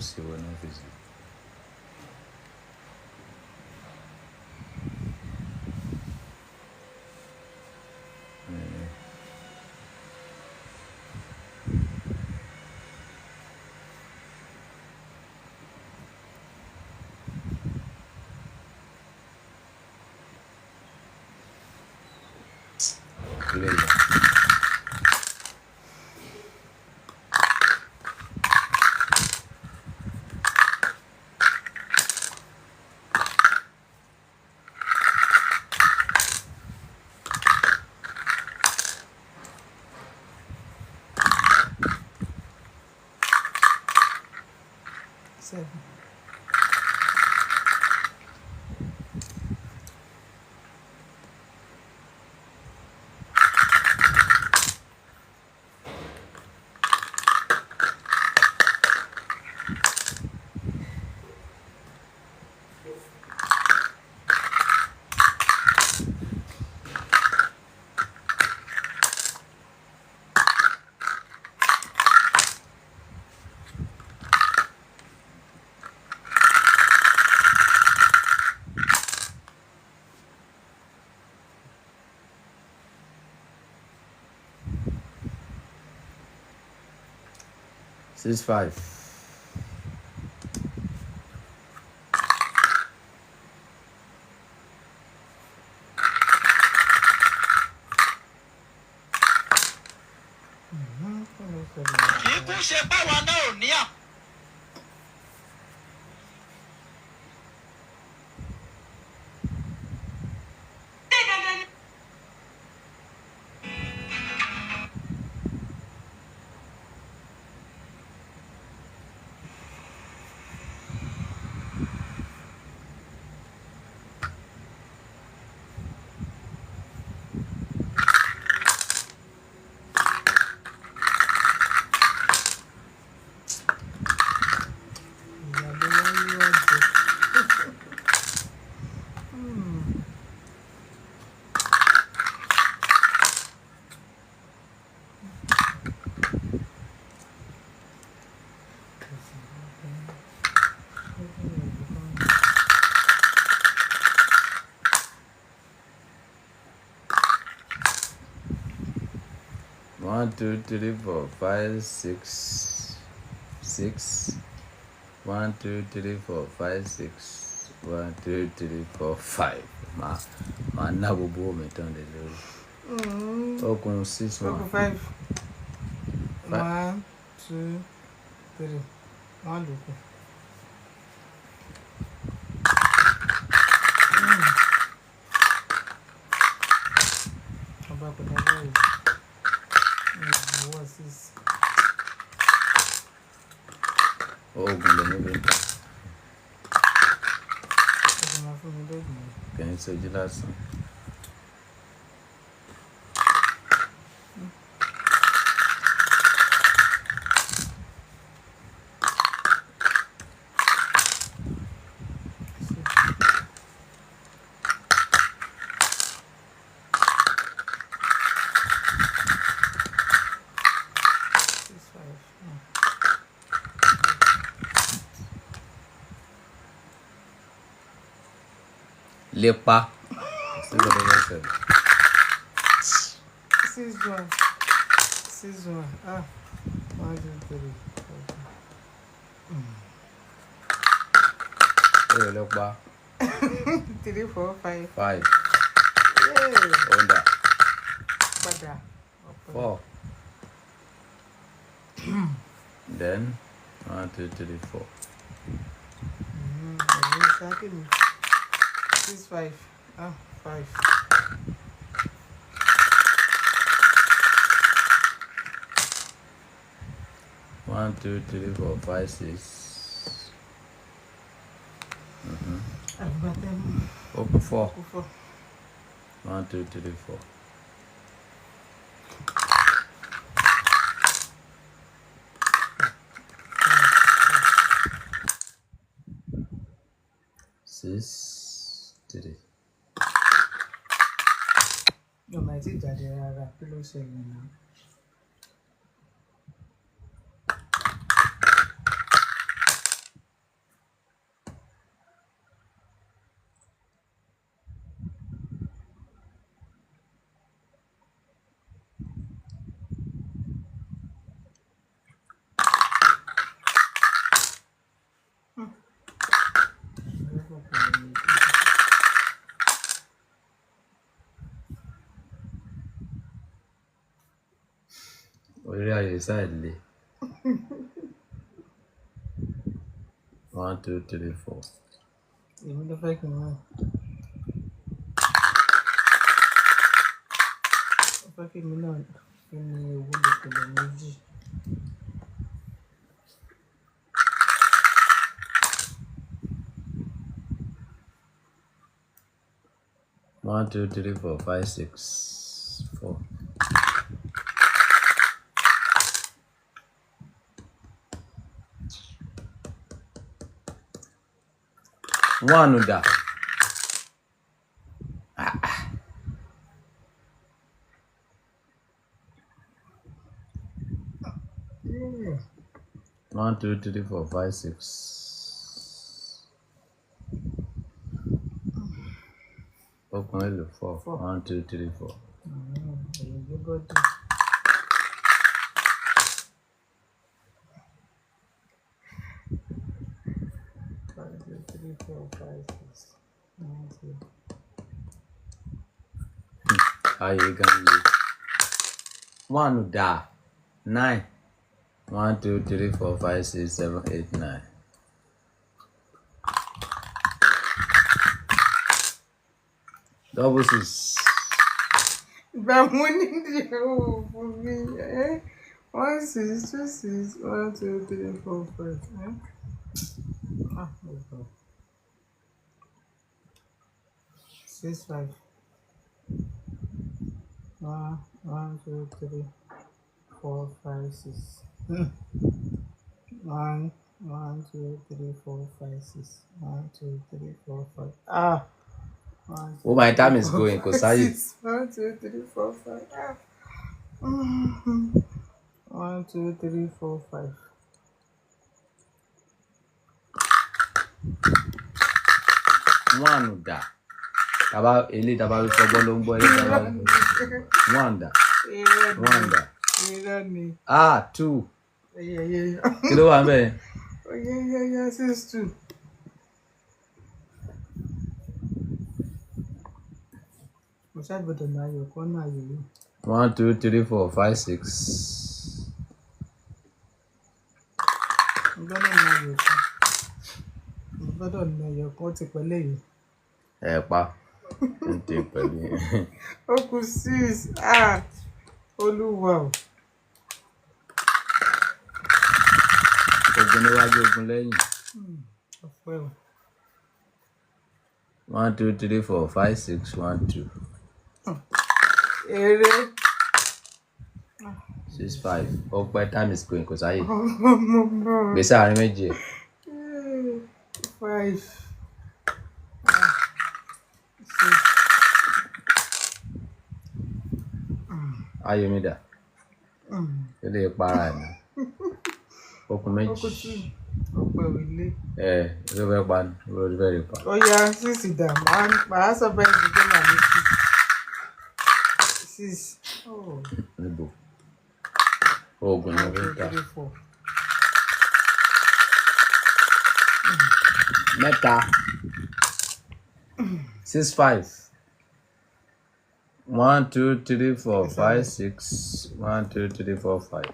see one office. Seven. Six five. One, two, three, four, five, six. 1, 2, 3, 4, 5, 6. 1, 2, 3, 4, 5. Ma na bobo me turn the low. Okun 6 1. 5. 1, 2, 3. 1 look. What's this? Oh, good. Can you say the last one? Lepa. This one. 1, 2, 3. Hey, lepa. 3, 4, 5. 5. Yeah. Onda. 4. Then 1, 2, 3, 4. 6, 5. 5. 1, 2, 3, 4, 5, 6. I've got them. Open 4. 4. 1, 2, 3, 4. Six, 3. No, my teacher, there are pillow selling now. Orí ayé side lé. 1, 2, 3, 4. Èmi ló fẹ́ kí n mọ̀. Ó fẹ́ kí mi náà kí ni owó lè pèlè méjì. One, 2, 3, 4, 5, 6, 4. One da. One, 2, 3, 4, 5, 6. Open 4. 1, 2, 3, 4. How you gonna do? 1 da. 9. 1, 2, 3, 4, 5, 6, 7, 8, 9. Double 6. But money for me, eh? 1, 6, 2, 6, 1, 2, 3, 4, 5. Eh? Ah, okay. 6, 5. 1, 2, 3, 4, 5, 6. 1, 2, 3, 4, 5, 6. 1, 2, 3, 4, 5. Ah. 1, 2, Oh, my time 3, is 4, going. 5, Cause I 6. 1, 2, 3, 4, 5. Ah. 1, 2, 3, 4, 5. One da. Taba ele taba so bolongbo ele taba. One da. One da. Ah, 2. Yeah. Kí ló wà ńbẹ̀? Oh, yeah. 6, 2. Mo ṣàgbọ́dọ̀ máa yọ̀ kọ́ náà yìí. 1, 2, 3, 4, 5, 6. Mo gbọ́dọ̀ máa yọ̀ kọ́. Mo gbọ́dọ̀ na yọ̀ kọ́ ti pẹ́ lẹ́yìn. Ẹ pa. N tè pẹ̀lú yẹn. Ó kù 6. Ah. Olúwa o. Ogun níwájú ogun lẹ́yìn. Ọpẹ́ o. 1, 2, 3, 4, 5, 6, 1, 2. Èrè. 6, 5. Ọpẹ́ time is going. Cause ayé. Mo. Gbèsè àárín méjì. 5. 6. Ayé mi dà. Ilé para ẹ̀ mọ́. Okùn méjì. Ọpẹ́ ilé. Ló fẹ́ pa ni. Ló fẹ́ rí pa. Ó yá 6 dà. Màá sọ bẹ́ẹ̀ ni tó wà ní 6. Oh. Níbo? Oògùn ni wọ́n ta. 3, 4. Mẹ́ta. 6, 5. 1, 2, 3, 4, 5, 6. 1, 2, 3, 4, 5.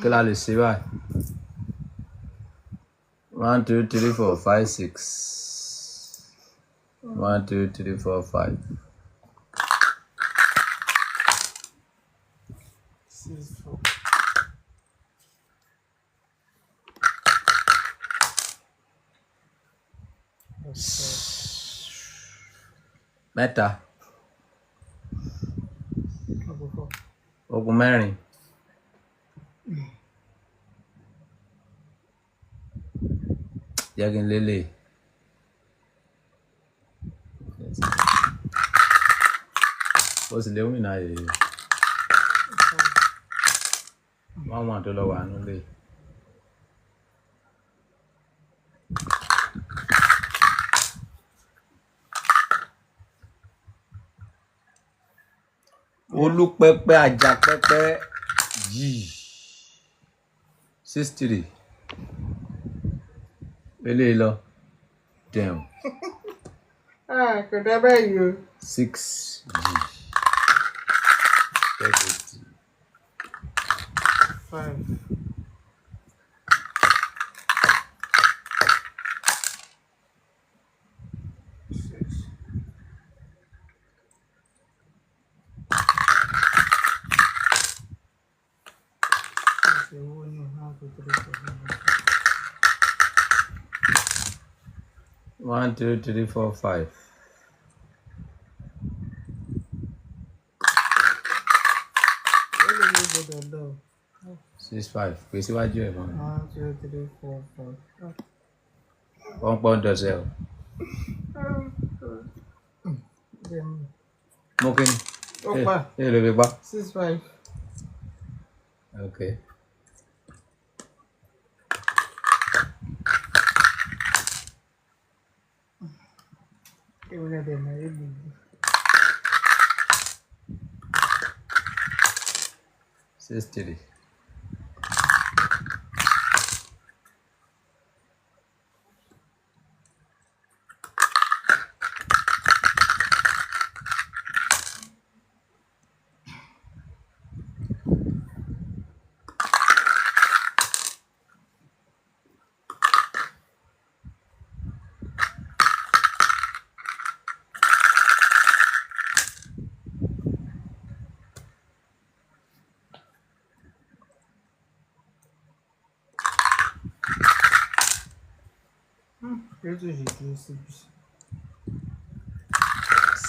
Kí la lè ṣe báyìí? 1, 2, 3, 4, 5, 6. 1, 2, 3, 4, 5. 6, 4. Mẹ́ta. Ogun mẹ́rin. Jẹ́ kí n lélẹ̀. Ó sì lè wí náà yìí. Wọ́n mọ̀ tó lọ wà nílé. Olúpẹ́pẹ́ Àjàpẹ́pẹ́ yìí 63 eléyìí lọ damn kò dá báyìí o. 6 G 30. 5. 6. One, two, three, four, 5. 6, 5. Pèsè wájú ẹ̀ mọ́. 1, 2, 3, 4, 5. Wọ́n pọ́n dọ̀sẹ̀ o. Mo kí ni? Opa. Ẹ lè fi pa. 6, 5. Okay. Una de Madrid. 6, 3.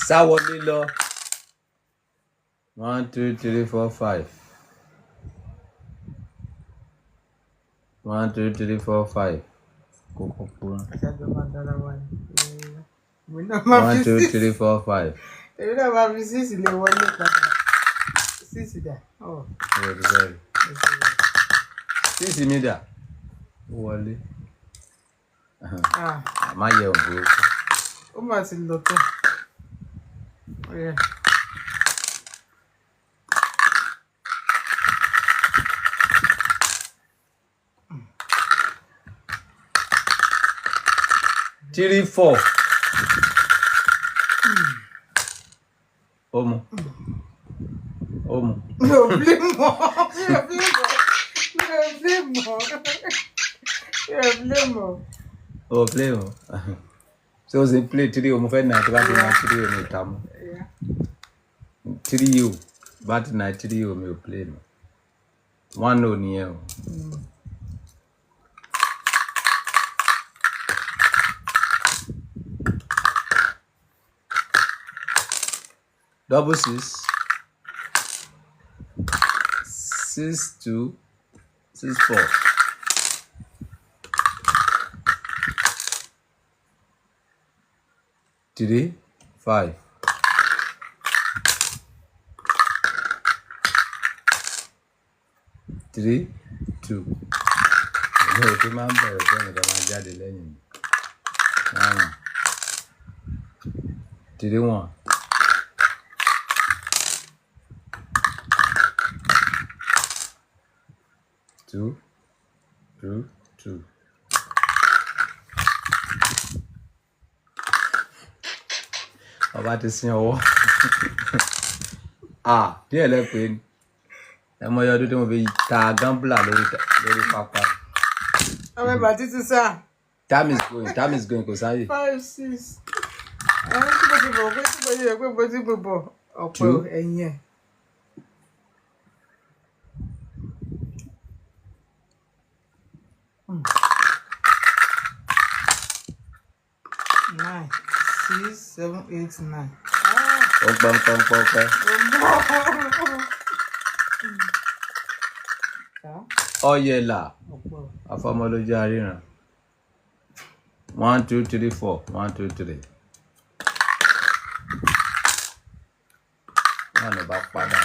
Sáwọlé lọ. 1, 2, 3, 4, 5. 1, 2, 3, 4, 5. Kókó kúrò. 1, 2, 3, 4, 5. Èmi náà máa fi 6 lè wọlé padà. 6 dà. Very. 6 mi dà. Wọlé. Má yẹ òbí. Ó mà ti lọ tán. Three, 4. Omo. Mi ò blé mọ́. Oh, play o. So o ṣe play 3 o mo fẹ́ na tó bá ti na 3 o mi ò ta mọ́. 3 o bá ti na 3 o mi ò play mọ́. 1 o nìyẹn o. Double 6. 6, 2. 6, 4. 3, 5. 3, 2. Ìwé òkè máa ń bẹ̀rẹ̀ fún ẹnìkan máa jáde lẹ́yìn mi. 1, 3, 1. 2, 2, 2. Ọba ti sin ọwọ́. Díẹ̀ lẹ́pẹ́ ni. Ẹ mọ ọdún tí mo fi ta gambler lórí pápá. Ọmọ ẹ̀bà títí sá. Time is going kò sáyè. 5, 6. Àwọn tí mo ti bọ̀ pé tí mo yẹ pé mo ti bọ̀ ọ̀pọ̀ ẹ̀yìn ẹ̀. 9, 6, 7, 8, 9. Ó pọ́npọ́npọ́npẹ́. Ọ̀yẹ̀là. Afọmọlójú aríran. 1, 2, 3, 4. 1, 2, 3. Wọ́n lè bá padà.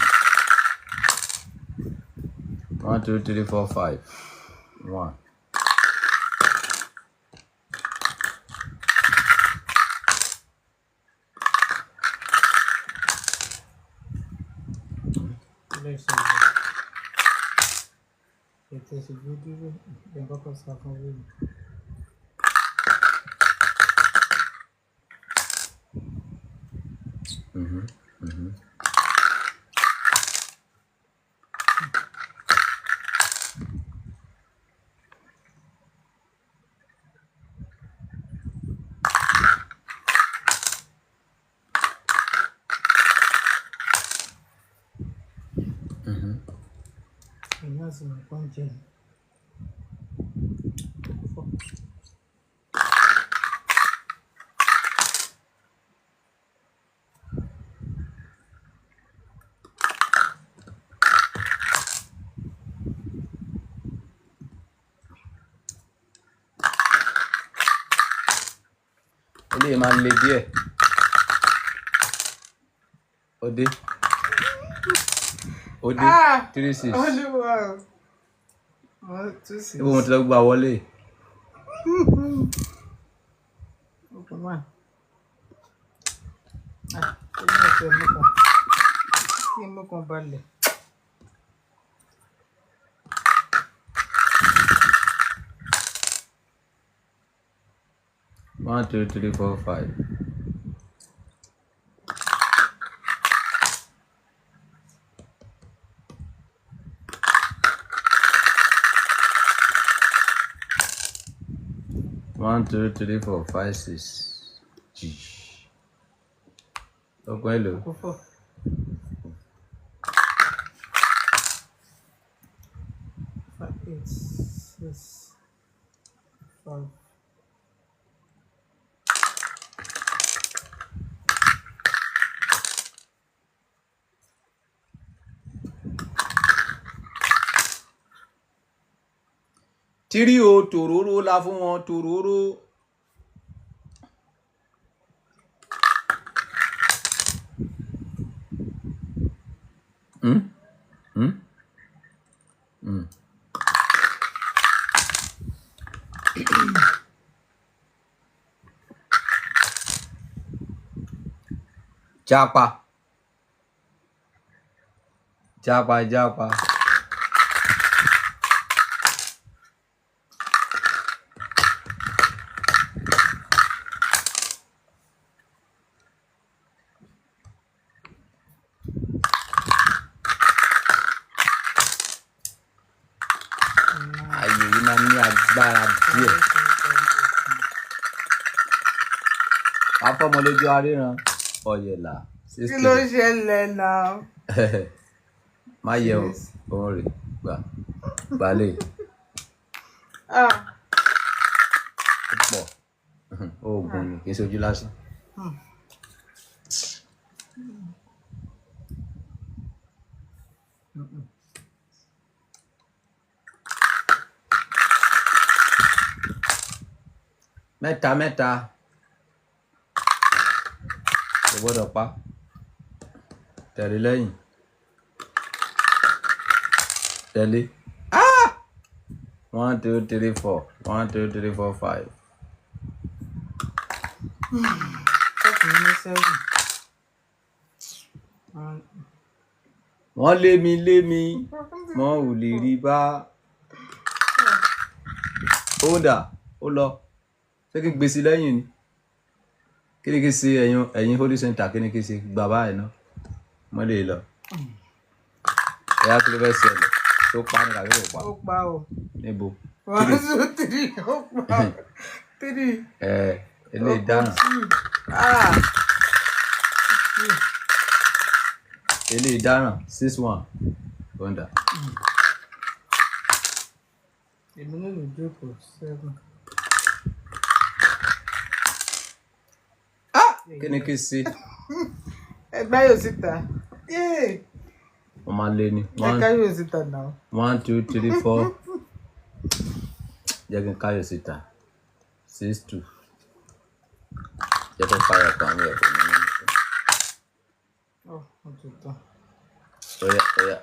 1, 2, 3, 4, 5. 1. Ìyá sì mọ̀ kàn jẹ́. 4. Eléyìí máa ń le díẹ̀. Ode. 3 6. Olúwa o. 1 2 6. Ibo mo ti lọ gbà wọlé. Open 1. Kí ni mo kàn balẹ̀. One, 2, 3, 4, 5. One, 2, 3, 4, 5, 6. G. Okay, hello. 4. 5 8 6 5. Tiri o tòróró la fún wọn tòróró. Japa. Ayò yìí máa ní agbára díẹ̀. Afọ́mọ lójú aríran ọ̀yẹ̀là. Kí ló ṣẹlẹ̀ náà? Má yẹ òun rè gbàlẹ̀. Pọ̀ oògùn ni kì í ṣe ojú lásán. Mẹ́ta. Kò gbọ́dọ̀ pa. Tẹ̀lé lẹ́yìn. Tẹ̀lé. 1 2 3 4. 1 2 3 4 5. Wọ́n lé mi. Wọ́n ò lè rí bá. Ó dà ó lọ. Ṣé kí n gbèsè lẹ́yìn ni? Kí ni kí n ṣe ẹ̀yin holy center kí ni kí n ṣe gbà báyìí náà? Mo lè lọ. Ẹ̀yà kí ló fẹ́ ṣẹlẹ̀? Tó pa ní tàbí kò pa? Ó pa o. Níbo? 1 2 3 ó pa. 3. Ilé ìdáná. Ilé ìdáná 6 1. Wonder. Èmi náà lè jókòó 7. Kí ni kí n ṣe? Ẹgbẹ́ yóò síta. Wọ́n máa lé ní. Ẹgbẹ́ yóò síta náà. 1 2 3 4. Jẹ́ kí n káyọ̀ síta. 6 2. Jẹ́ kí n káyọ̀ kan ní ẹ̀kọ́ nínú ìṣẹ́.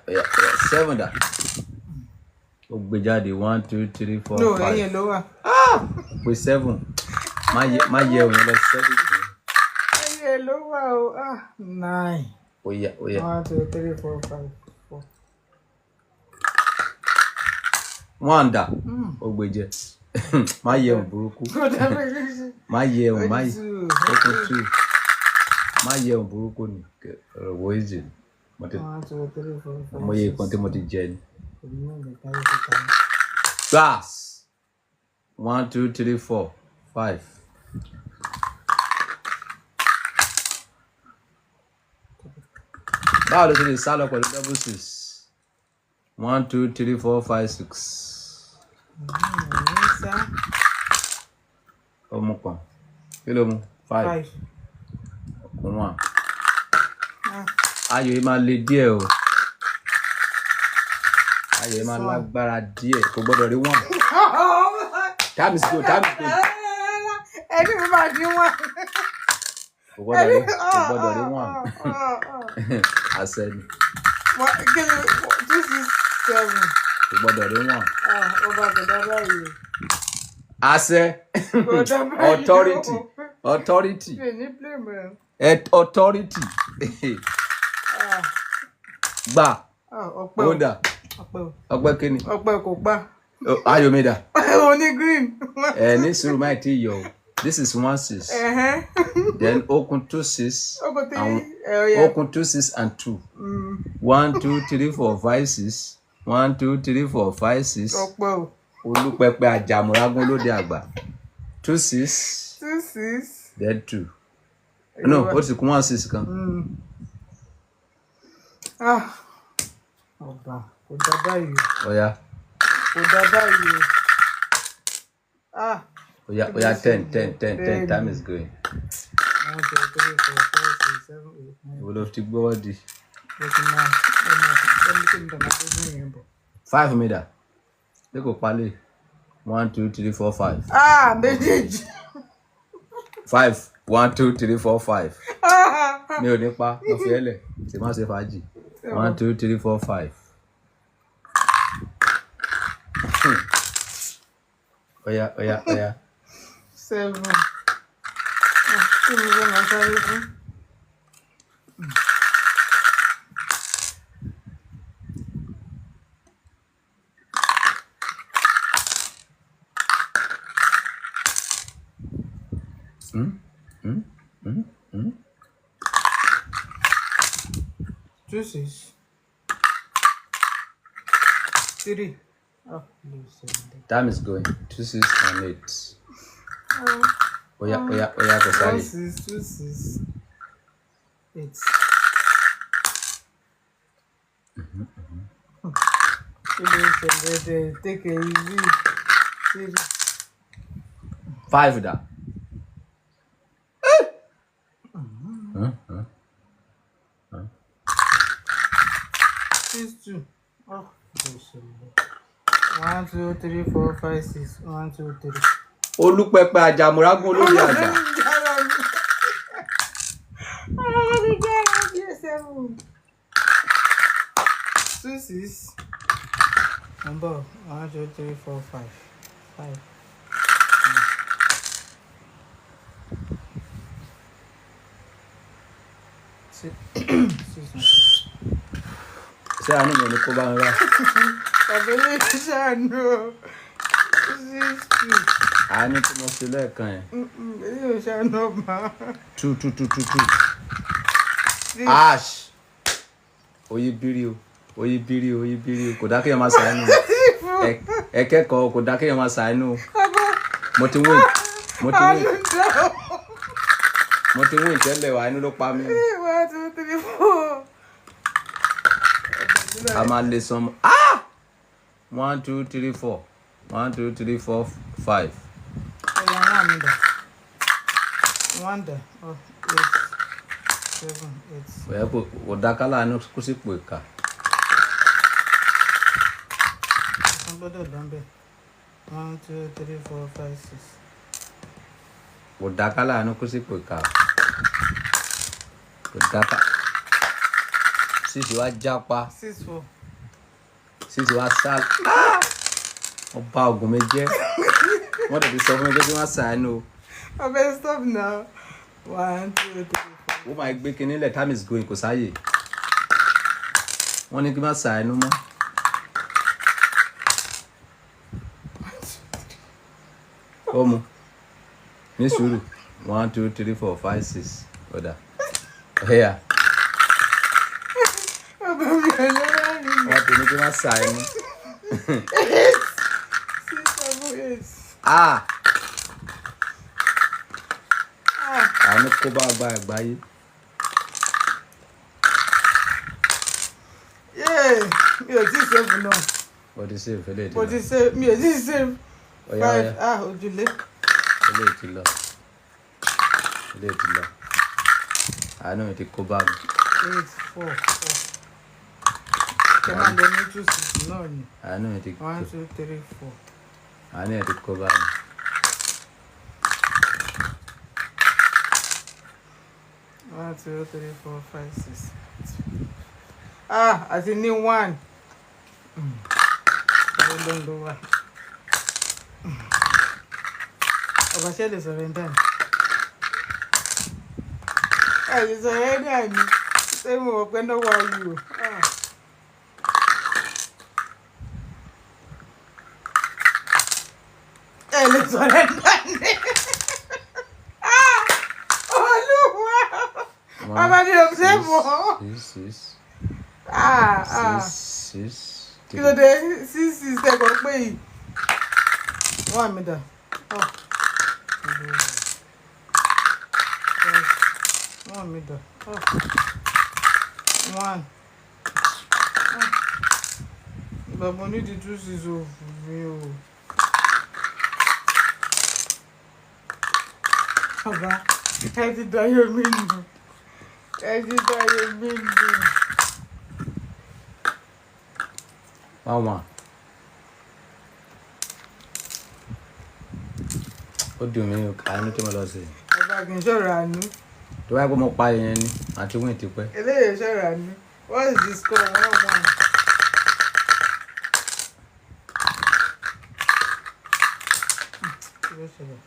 Oya 7 dà. Ó gbé jáde 1 2 3 4 5. No, ẹ̀yìn ló wà. Pé 7. Má yẹ òun lọ 7. Ẹ̀yìn ló wà o. 9. Oya. 1 2 3 4 5 4. 1 dà. Ó gbé jẹ. Má yẹ òun burúkú. Má yẹ òun má yẹ. Okun 2. Má yẹ òun burúkú ni. Ọ̀rọ̀ ìjì. 1 2 3 4 5. Mo yẹ ìkan tí mo ti jẹ ni. Ẹ̀yìn síta. Glass. 1 2 3 4 5. Báwo ló ṣe lè sá lọ pẹ̀lú double 6? 1, 2, 3, 4, 5, 6. Omukan. Kilo mu? 5. 1. Ayò yìí máa le díẹ̀ o. Ayò yìí máa lágbára díẹ̀. Kò gbọ́dọ̀ rí 1. Time is go. Ẹni mi máa di 1. Kò gbọ́dọ̀ rí 1. Àṣẹ ni. This is 7. Kò gbọ́dọ̀ rí 1. Ọba kò dábàá yìí. Àṣẹ. Authority. Authority. Gbà. Ọ̀dà. Ọpẹ́ kíni? Ọpẹ́ kò gbà. Ayò mi dà. Oní green. Ní sùúrù máì tí yọ. This is 1, 6. Then okun 2, 6. Okun 2, 6 and 2. 1, 2, 3, 4, 5, 6. 1, 2, 3, 4, 5, 6. Ọpẹ́ o. Olúpẹpẹ àjàmúrágún lóde àgbà. 2, 6. 2, 6. Then 2. No, ó ti kún 1, 6 kan. Ọba kò dábàá yìí. Ọ̀ya. Kò dábàá yìí. Oya 10. Time is going. 1, 2, 3, 4, 5, 6, 7, 8, 9. Wo ló fi gbọ́wọ́ di? 5 mi dà. Ṣé kò palẹ̀? 1, 2, 3, 4, 5. Méjèèjì. 5. 1, 2, 3, 4, 5. Mi ò ní pa. Mo fi ẹlẹ̀. Ṣé má ṣe fàájì? 1, 2, 3, 4, 5. Oya. 7. Kí ni wọ́n máa sáré fún? Two, 6. 3. Time is going. 2, 6 and 8. Oya, kò sáré. 1, 6, 2, 6, 8. Take it easy. 5 dà. 6, 2. 1, 2, 3, 4, 5, 6. 1, 2, 3. Olúpẹpẹ àjàmúrágún lóde àgbà. 2, 6. Number 1, 2, 3, 4, 5. 5. Ṣé àánú mi ò ní kó bá mi rà? Tàbí lè ṣàánú. 6, 2. Àánú tí mo ṣe lẹ́ẹ̀kan yẹn. Èyí ò ṣàánú ọba. 2. Ash. Oyibiri o. Kò dá kéèyàn máa ṣàánú. Ẹ̀kẹ́kọ̀ọ́ kò dá kéèyàn máa ṣàánú. Mo ti win tẹ́lẹ̀ wá, inú ló pa mí. 1, 2, 3, 4. A máa lè sọmọ. 1, 2, 3, 4. 1, 2, 3, 4, 5. Ọ̀yà náà mi dà. 1 dà. 8, 7, 8. Ọ̀yà kò dá kálá inú kó sì pò ìka. Wọ́n gbọ́dọ̀ dánbẹ̀. 1, 2, 3, 4, 5, 6. Kò dá kálá inú kó sì pò ìka. Kò dá ká. Sísì wá jápa. 6, 4. Sísì wá sá. Ọba ògùn mi jẹ́. Wọ́n tẹ̀lé sọ fún mi pé kí wọ́n ṣàánú. Okay, stop now. 1, 2, 3, 4. Ó máa gbé kinní lẹ̀, time is going, kò sáyè. Wọ́n ní kí wọ́n ṣàánú mọ́. Ó mu. Ní sùúrù. 1, 2, 3, 4, 5, 6. Ọ̀dà. Ọ̀hẹ́yà. Wọ́n tẹ̀lé kí wọ́n ṣàánú. 6, 7, 8. Àánú kó bá àgbáyé. Yeah. Mi ò tí save náà. Ó ti save eléyìí ti Mo lọ. ti save, mi ò tí save. Ó yá, 5, ojúlé. eléyìí ti lọ. Eléyìí ti lọ. Àánú mi ti kó bá mi. 8, 4, 4. Ṣé máa lọ ní 2, 6 náà ni? Àánú mi ti 1, 2, 3, 4. Àánú mi ti kó bá mi. 1, 2, 3, 4, 5, 6. Àti ní 1. Ọlọ́run ló wà. Ọba ṣe lè sọ̀rọ̀ ẹ̀dá ni. Ẹ lè sọ̀rọ̀ ẹ̀dá ni. Ṣé mo mọ̀ pé náà wá yìí o? Ẹ lè sọ̀rọ̀ ẹ̀dá ni. Olúwa! Ọba ni o ṣe mọ̀. 6. Kí ló dé? 6 ẹ̀kọ́ pé yìí. Wọ́n àmì dà. Wọ́n àmì dà. 1. Bàbá ní di 2, 6 ò fún mi o. Bàbá, ẹ ti dáyé mi nù. Ẹ ti dáyé mi nù. 1. Ó dùn mí o, àánú tí mo lọ sí. Bàbá kì í ṣọ̀rọ̀ àánú. Tó bá yẹ kó mo pa ìyẹn ni, àti wíìn ti pẹ́. Eléyìí ṣọ̀rọ̀ àánú. What is the score? 1-1. Kí ló ṣẹlẹ̀?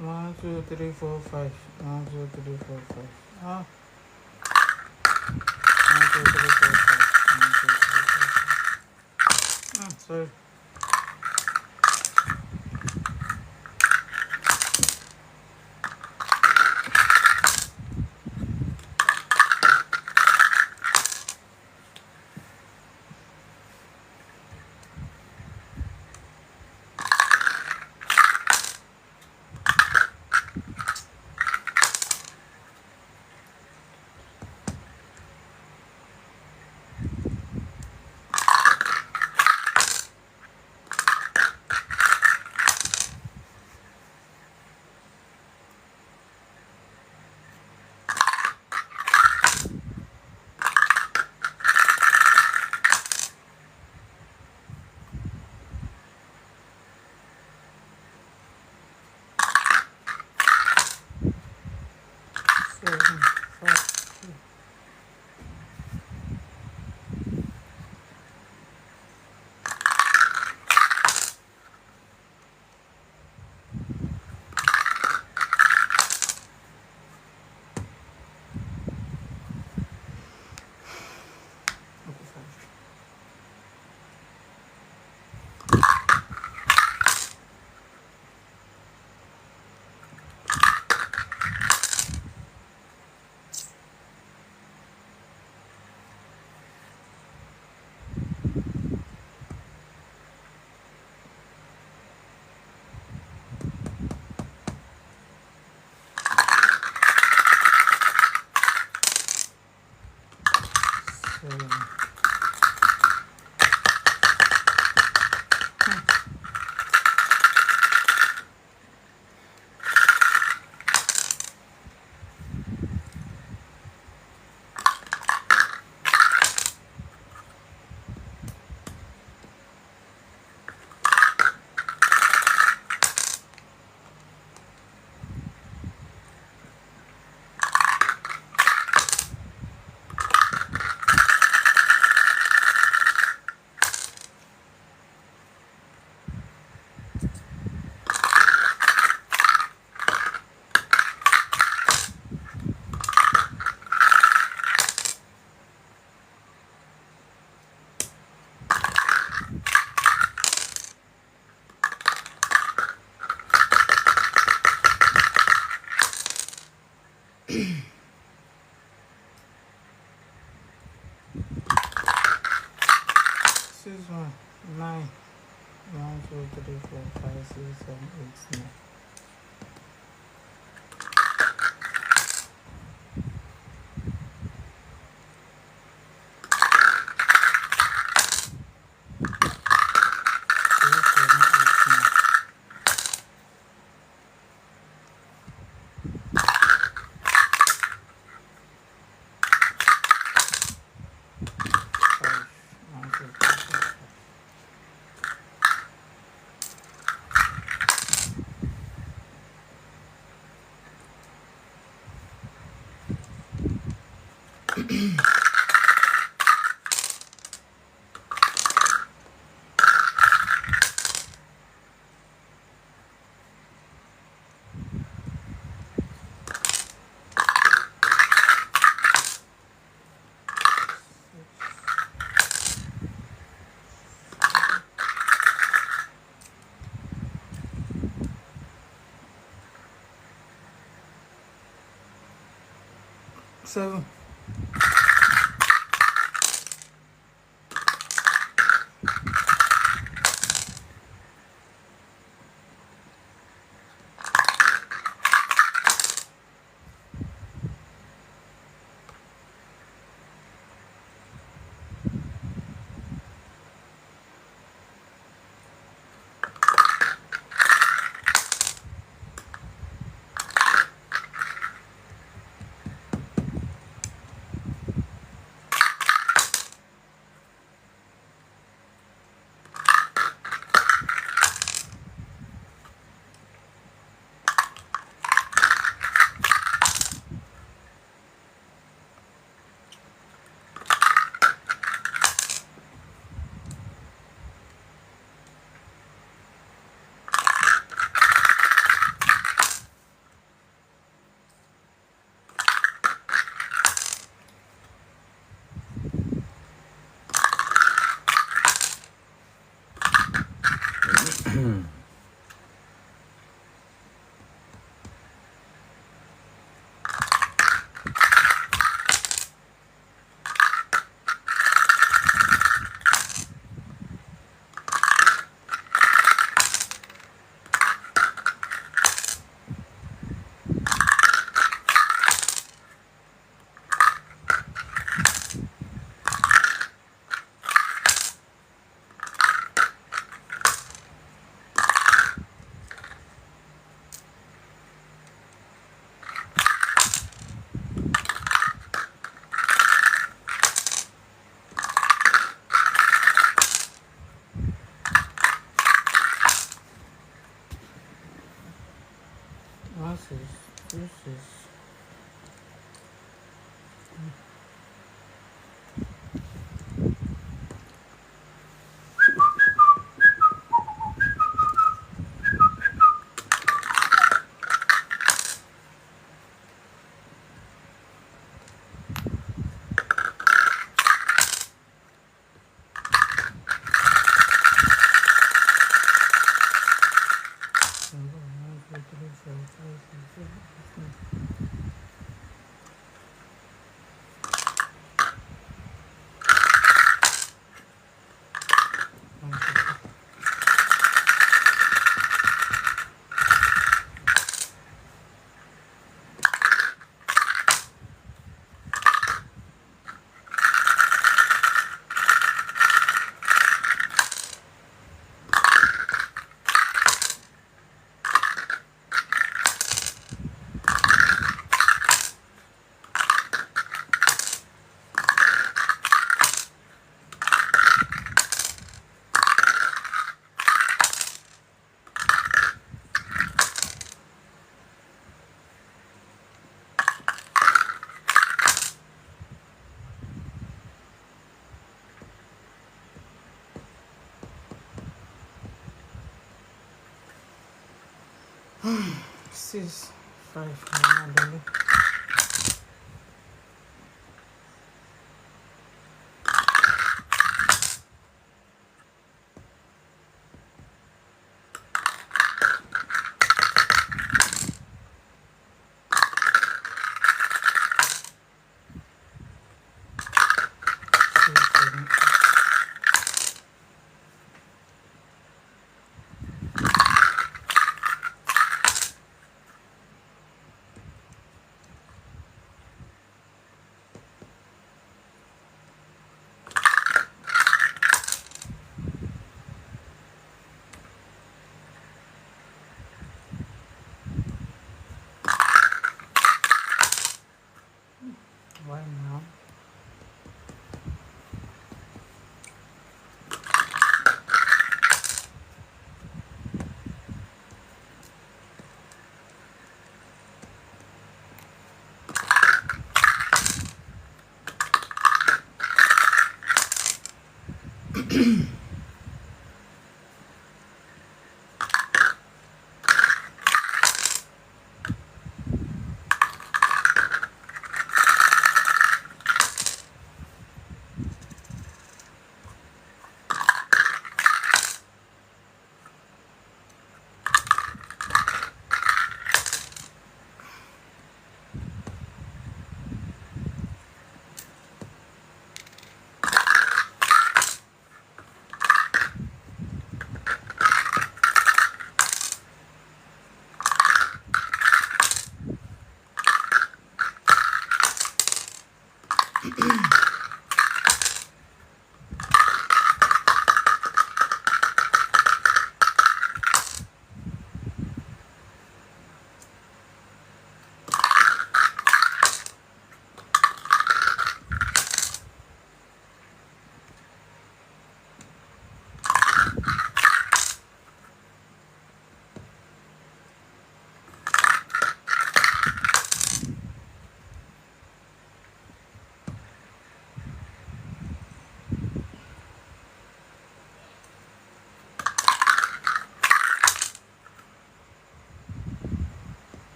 One, 2, 3, 4, 5. 1, 2, 3, 4, 5. 1, 2, 3, 4, 5. 1, 2, 3, 4, 5. Sorry. 6 1 9 1 2 3 4 5 6 7 8 9. Seven. One six, two six. Six, five, nine,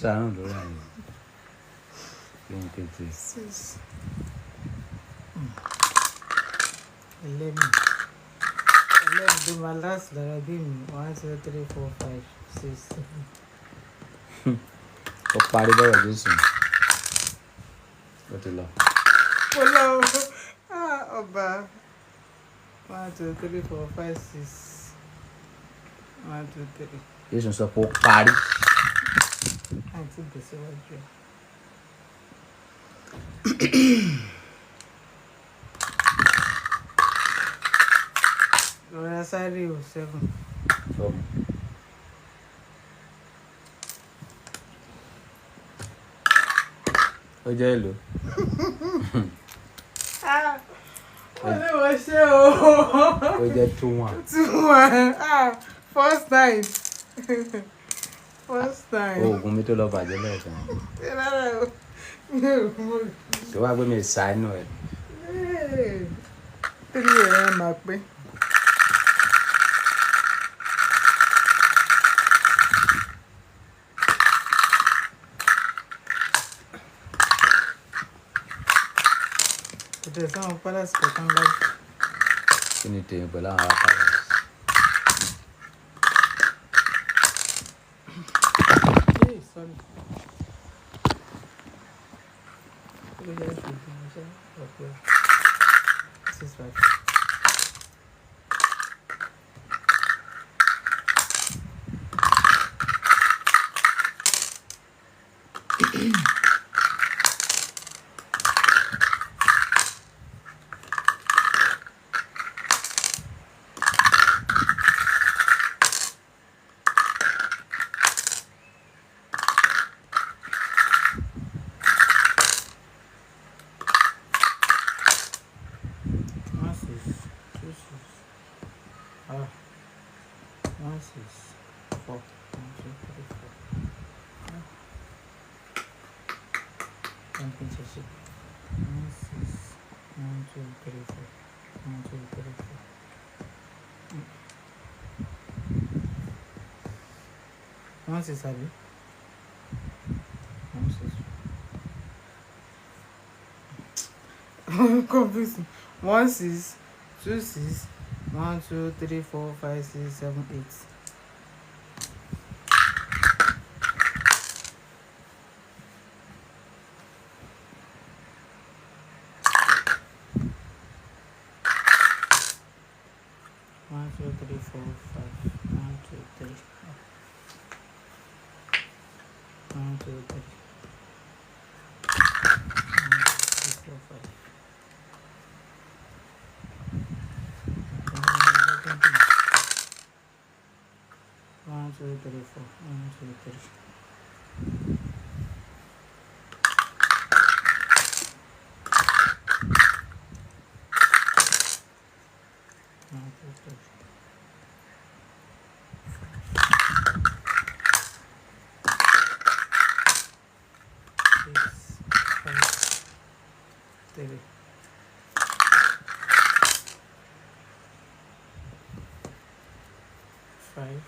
Sound right. 23. 6. 11. 11 do my last letter. Give me 1, 2, 3, 4, 5, 6, 7. Ó parí bọ́rọ̀ Jésù. Ó ti lọ. Hello. Ọba. 1, 2, 3, 4, 5, 6. 1, 2, 3. Jésù sọ pé ó parí. Àǹtí gbèsè wájú. Lọ́ra sáré o 7. Ó jẹ́ èlò. Olúwa ṣe o. Ó jẹ́ 2-1. 2-1. First time. First time. Oògùn mi tó lọ bàjẹ́ lẹ́ẹ̀kan. Rárá o. Tó wá gbé mi ṣàánú ẹ̀. 3 ẹ̀ máa pé. Kò tẹ̀ sáwọn palace kankan láì. Kí ni tèmi pẹ̀lú àwọn ará palace? Sorry. This is right. championship. 1, 6, 1, 2, 3, 4. 1, 2, 3, 4. 1, 6, abi. 1, 6. Confusing. 1, 6, 2, 6, 1, 2, 3, 4, 5, 6, 7, 8. 1, 2, 3, 4, 5. 1, 2, 3. 1, 2, 3. 4, 5. 1, 2, 3, 4. 1, 2, 3. 1, 2, 3. 6, 5, 3. 5.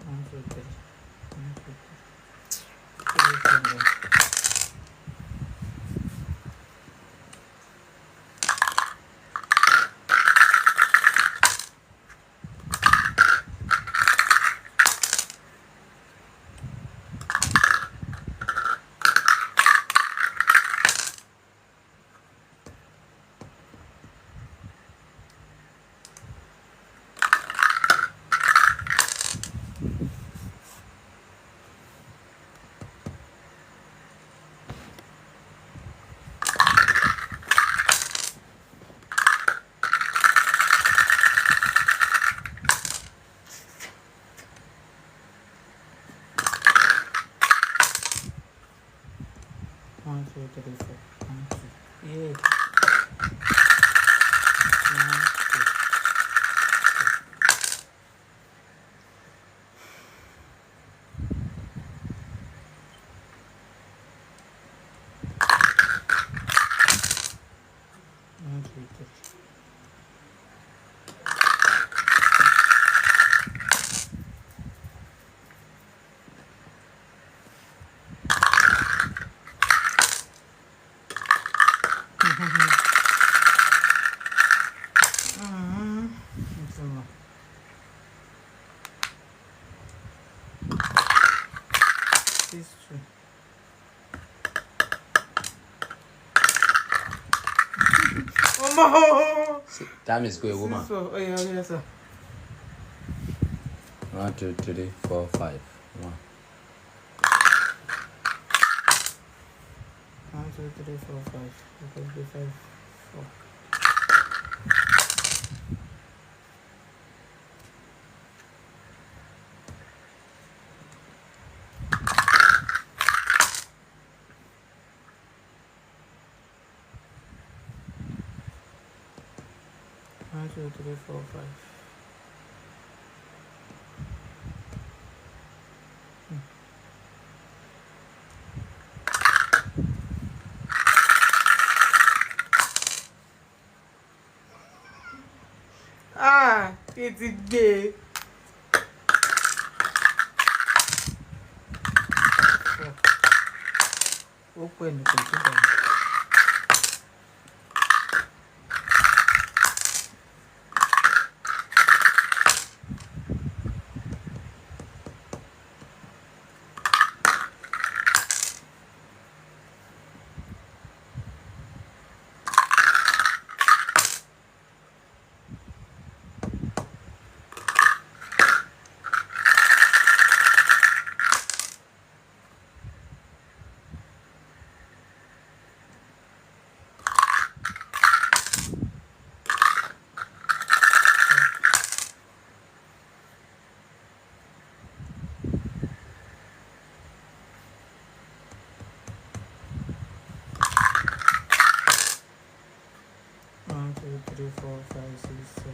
1, 2, 3. 1, 2, 3. One, two, three, four. 1, 2. Yeah. 1, 2. 1, 2, 3. This true. Oh, Time is going, woman. oh yeah, yes, sir. 1, 2, 3, 4, 5. 1. 1, 2, 3, 4, 5. It could be 5, 4. 1, 2, 3, 4, 5. Ah, it's a day. 4. Open the computer. One, 2, 3, 4, 5, 6, 7.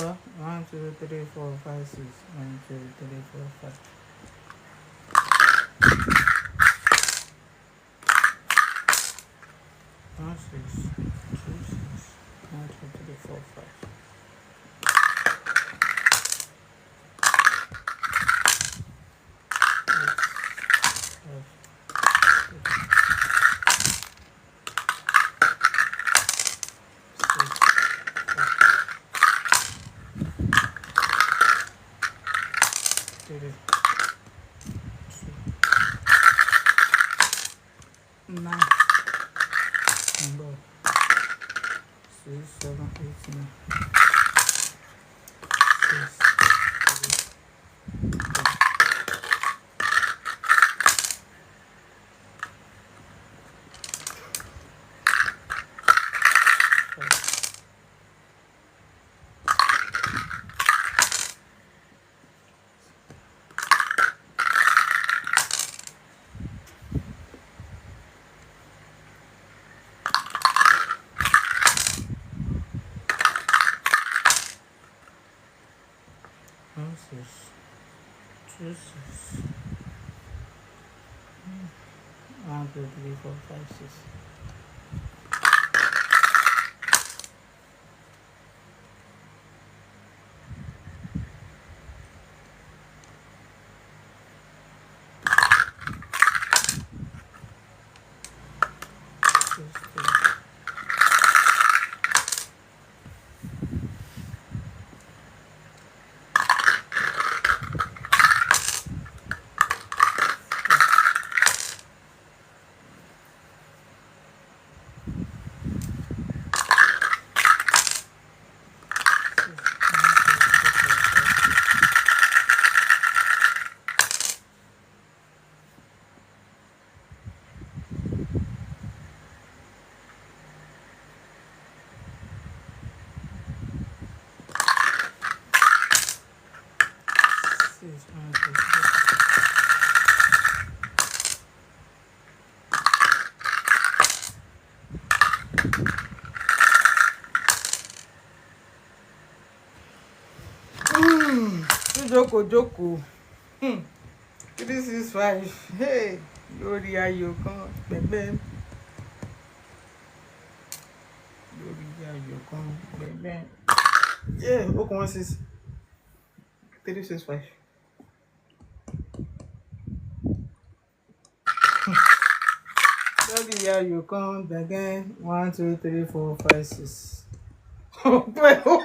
4. 1, 2, 3, 4, 5, 6. 1, 2, 3, 4, 5. 1, 6, 2, 6. 1, 2, 3, 4, 5. 9, number 6, 7, 8, 9. 6, 1, 6, 2, 6. 1, 2, 3, 4, 5, 6. Jókòó. 3, 6, 5. Hey, lórí ayò kan pẹ̀pẹ́. Yeah, okay, 1, 6, 3, 6, 5. Lórí ayò kan pẹ̀pẹ́. 1, 2, 3, 4, 5, 6. Ọpẹ́ o.